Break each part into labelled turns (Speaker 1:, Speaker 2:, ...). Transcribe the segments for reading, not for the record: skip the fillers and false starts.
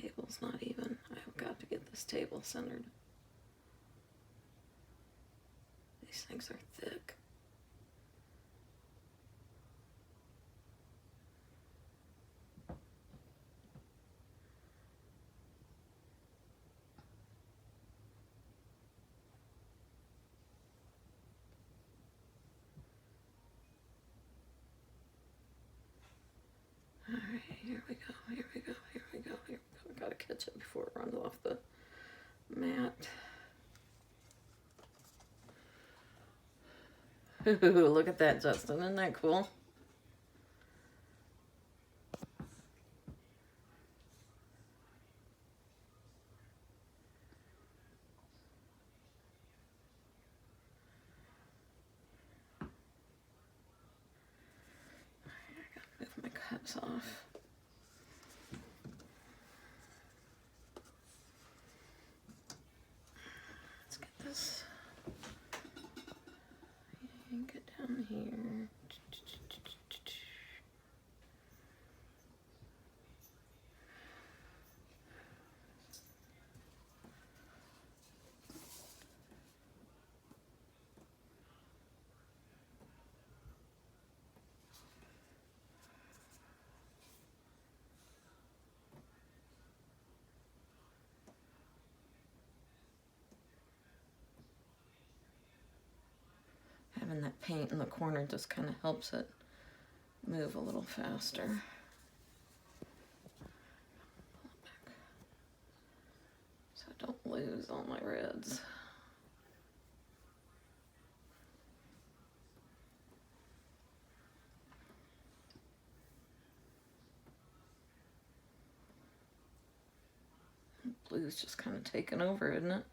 Speaker 1: table's not even. I've got to get this table centered. These things are thick. All right, here we go, here we go, here we go, here we go. I gotta catch it before it runs off the mat. Ooh, look at that, Justin. Isn't that cool? I gotta move my cuts off. Let's get this. Get down here. Having that paint in the corner just kind of helps it move a little faster. Pull it back so I don't lose all my reds. Blue's just kind of taking over, isn't it?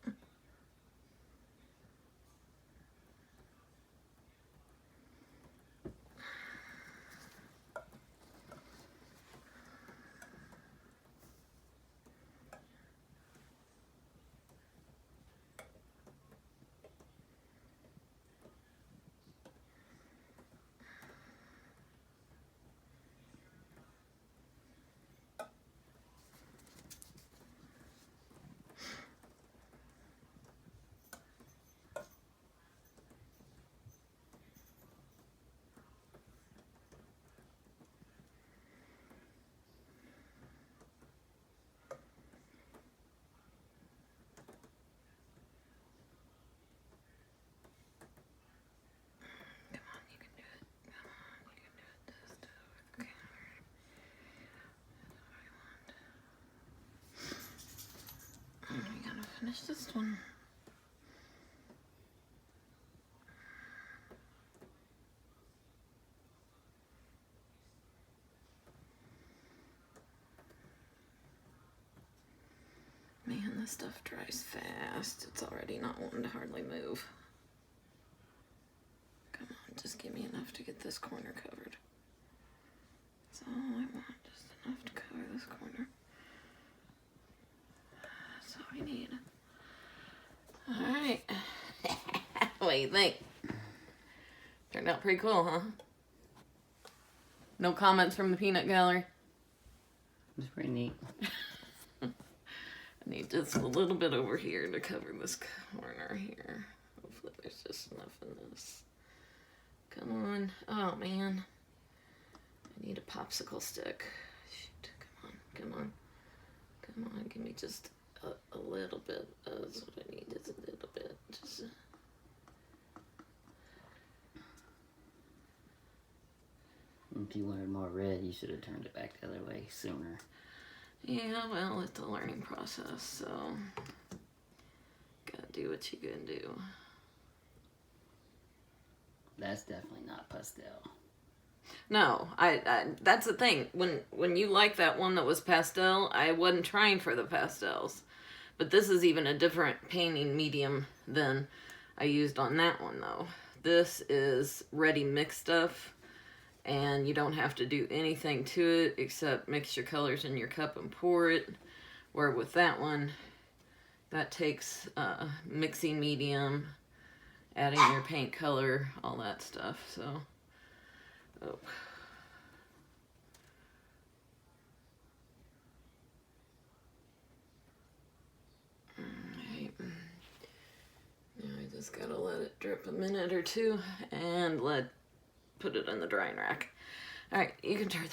Speaker 1: Finish this one. Man, this stuff dries fast. It's already not wanting to hardly move. Come on, just give me enough to get this corner covered. That's all I want, just enough to cover this corner. That's all we need. Alright. What do you think? Turned out pretty cool, huh? No comments from the peanut gallery?
Speaker 2: It's pretty neat.
Speaker 1: I need just a little bit over here to cover this corner here. Hopefully there's just enough in this. Come on. Oh, man. I need a popsicle stick. Shoot. Come on. Come on. Come on. Give me just a little bit. That's what I need. Just a little bit. Just
Speaker 2: If you wanted more red, you should have turned it back the other way sooner.
Speaker 1: Yeah, well, it's a learning process, so gotta do what you can do.
Speaker 2: That's definitely not pastel.
Speaker 1: No, I that's the thing. When you like that one that was pastel, I wasn't trying for the pastels. But this is even a different painting medium than I used on that one, though. This is ready mix stuff, and you don't have to do anything to it except mix your colors in your cup and pour it. Where with that one, that takes mixing medium, adding your paint color, all that stuff. So, oh. Just gotta let it drip a minute or two and put it in the drying rack. All right, you can turn